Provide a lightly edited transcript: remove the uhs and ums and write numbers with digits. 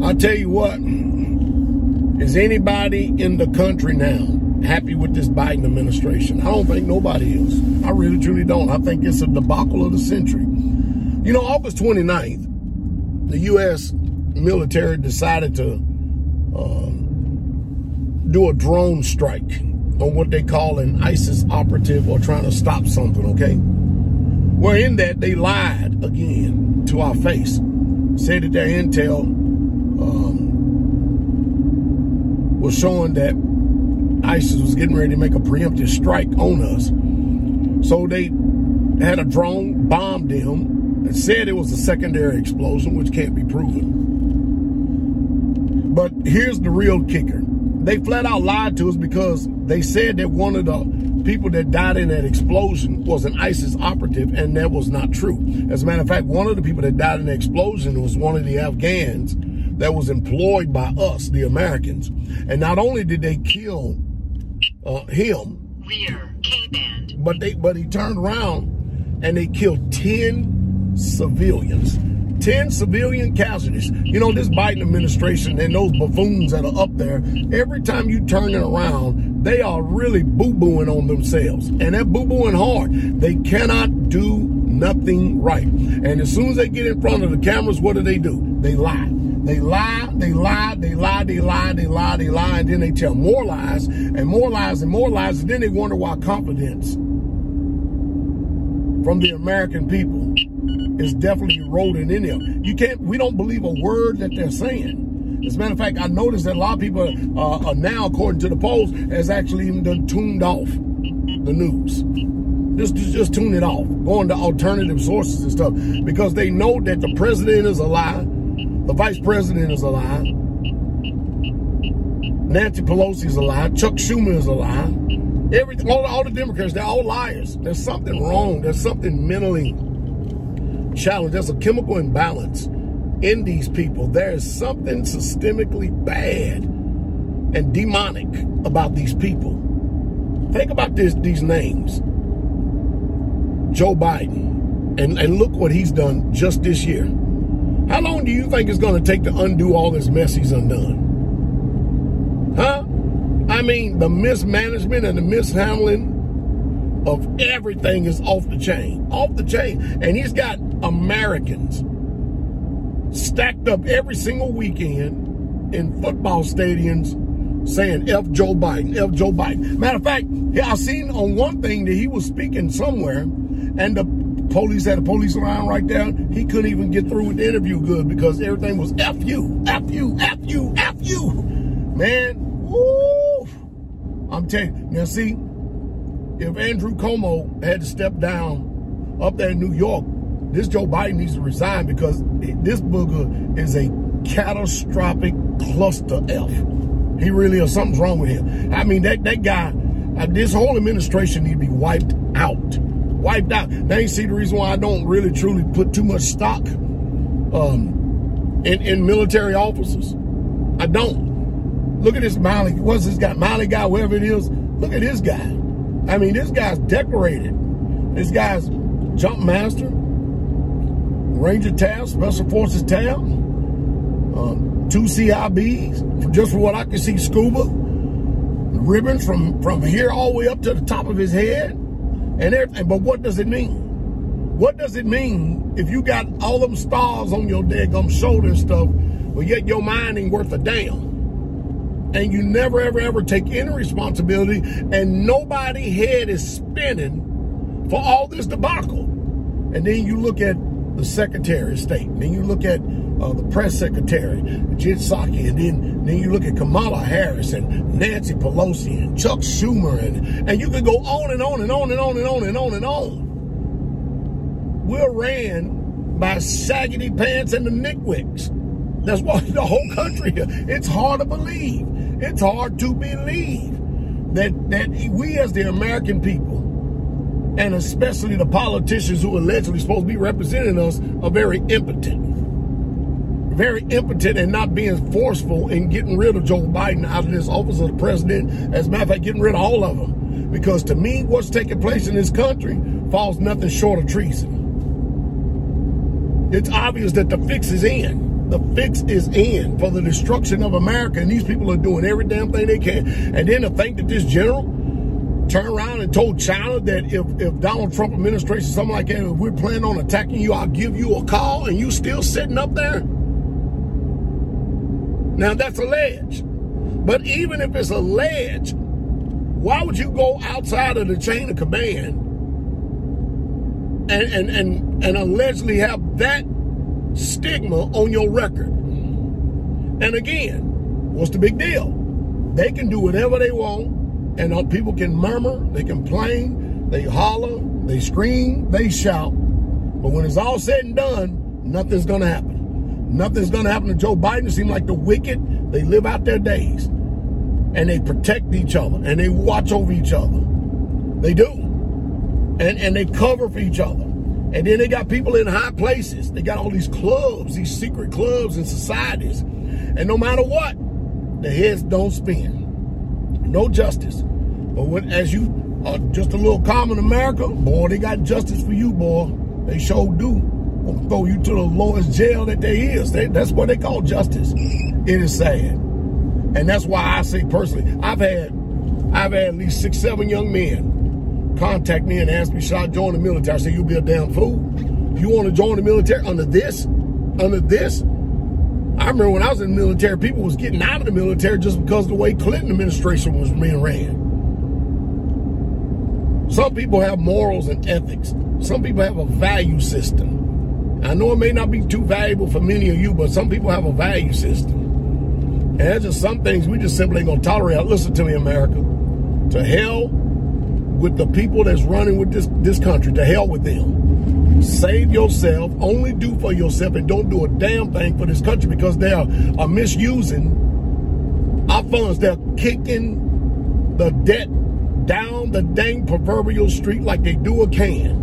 I tell you what, is anybody in the country now happy with this Biden administration? I don't think nobody is. I really, truly don't. I think it's a debacle of the century. You know, August 29th, the U.S. military decided to do a drone strike on what they call an ISIS operative or trying to stop something, okay? Well, in that, they lied again to our face. Said that their intel was showing that ISIS was getting ready to make a preemptive strike on us. So they had a drone, bombed them, and said it was a secondary explosion, which can't be proven. But here's the real kicker. They flat out lied to us because they said that one of the people that died in that explosion was an ISIS operative, and that was not true. As a matter of fact, one of the people that died in the explosion was one of the Afghans that was employed by us, the Americans. And not only did they kill him, rear K-band, but he turned around and they killed 10 civilians. 10 civilian casualties. You know, this Biden administration and those buffoons that are up there, every time you turn it around, they are really boo-booing on themselves. And they're boo-booing hard. They cannot do nothing right. And as soon as they get in front of the cameras, what do? They lie. They lie, they lie, they lie, they lie, they lie, they lie, and then they tell more lies and more lies and more lies, and then they wonder why confidence from the American people is definitely eroding in them. We don't believe a word that they're saying. As a matter of fact, I noticed that a lot of people are now, according to the polls, has actually even done tuned off the news. Just tune it off, going to alternative sources and stuff, because they know that the president is a lie, the vice president is a lie, Nancy Pelosi is a lie, Chuck Schumer is a lie, everything, all the Democrats, they're all liars. There's something wrong. There's something mentally challenged. There's a chemical imbalance in these people. There is something systemically bad and demonic about these people. Think about these names. Joe Biden, and look what he's done just this year. How long do you think it's going to take to undo all this mess he's undone? Huh? I mean, the mismanagement and the mishandling of everything is off the chain. Off the chain. And he's got Americans stacked up every single weekend in football stadiums saying F Joe Biden, F Joe Biden. Matter of fact, I seen on one thing that he was speaking somewhere, and the police had a police line right there. He couldn't even get through with the interview good because everything was F you, F you, F you, F you. Man, woo! I'm telling you. Now see, if Andrew Cuomo had to step down up there in New York, this Joe Biden needs to resign, because this booger is a catastrophic cluster F. He really is. Something's wrong with him. I mean, that guy, this whole administration need to be wiped out. Wiped out. Now you see the reason why I don't really truly put too much stock in military officers. I don't. Look at this Miley. What's this guy? Miley guy, whoever it is. Look at this guy. I mean, this guy's decorated. This guy's jump master, Ranger tab, Special Forces tab, 2 CIBs, just for what I can see, scuba, ribbons from here all the way up to the top of his head, and everything. But what does it mean? What does it mean if you got all them stars on your daggum shoulder and stuff, but yet your mind ain't worth a damn? And you never, ever, ever take any responsibility, and nobody's head is spinning for all this debacle. And then you look at the Secretary of State, and then you look at the press secretary, Jen Psaki, and then you look at Kamala Harris and Nancy Pelosi and Chuck Schumer, and you could go on and on and on and on and on and on and on. We're ran by Saggity Pants and the Nitwicks. That's why the whole country, it's hard to believe. It's hard to believe that we as the American people, and especially the politicians who are allegedly supposed to be representing us, are very impotent. Very impotent and not being forceful in getting rid of Joe Biden out of this office of the president. As a matter of fact, getting rid of all of them. Because to me, what's taking place in this country falls nothing short of treason. It's obvious that the fix is in. The fix is in for the destruction of America, and these people are doing every damn thing they can. And then to think that this general turned around and told China that if Donald Trump administration, something like that, if we're planning on attacking you, I'll give you a call, and you still sitting up there? Now, that's alleged. But even if it's alleged, why would you go outside of the chain of command and allegedly have that stigma on your record? And again, what's the big deal? They can do whatever they want, and people can murmur, they complain, they holler, they scream, they shout. But when it's all said and done, nothing's going to happen. Nothing's going to happen to Joe Biden. It seems like the wicked, they live out their days. And they protect each other. And they watch over each other. They do. And they cover for each other. And then they got people in high places. They got all these clubs, these secret clubs and societies. And no matter what, the heads don't spin. No justice. But as you are just a little common America, boy, they got justice for you, boy. They sure do. Gonna throw you to the lowest jail that there is. That's what they call justice. It is sad. And that's why I say personally, I've had at least 6, 7 young men contact me and ask me, should I join the military? I say, you'll be a damn fool. If you want to join the military under this, I remember when I was in the military, people was getting out of the military just because of the way Clinton administration was being ran. Some people have morals and ethics. Some people have a value system. I know it may not be too valuable for many of you, but some people have a value system. And there's just some things we just simply ain't gonna tolerate. Listen to me, America. To hell with the people that's running with this country. To hell with them. Save yourself. Only do for yourself, and don't do a damn thing for this country, because they are misusing our funds. They're kicking the debt down the dang proverbial street like they do a can.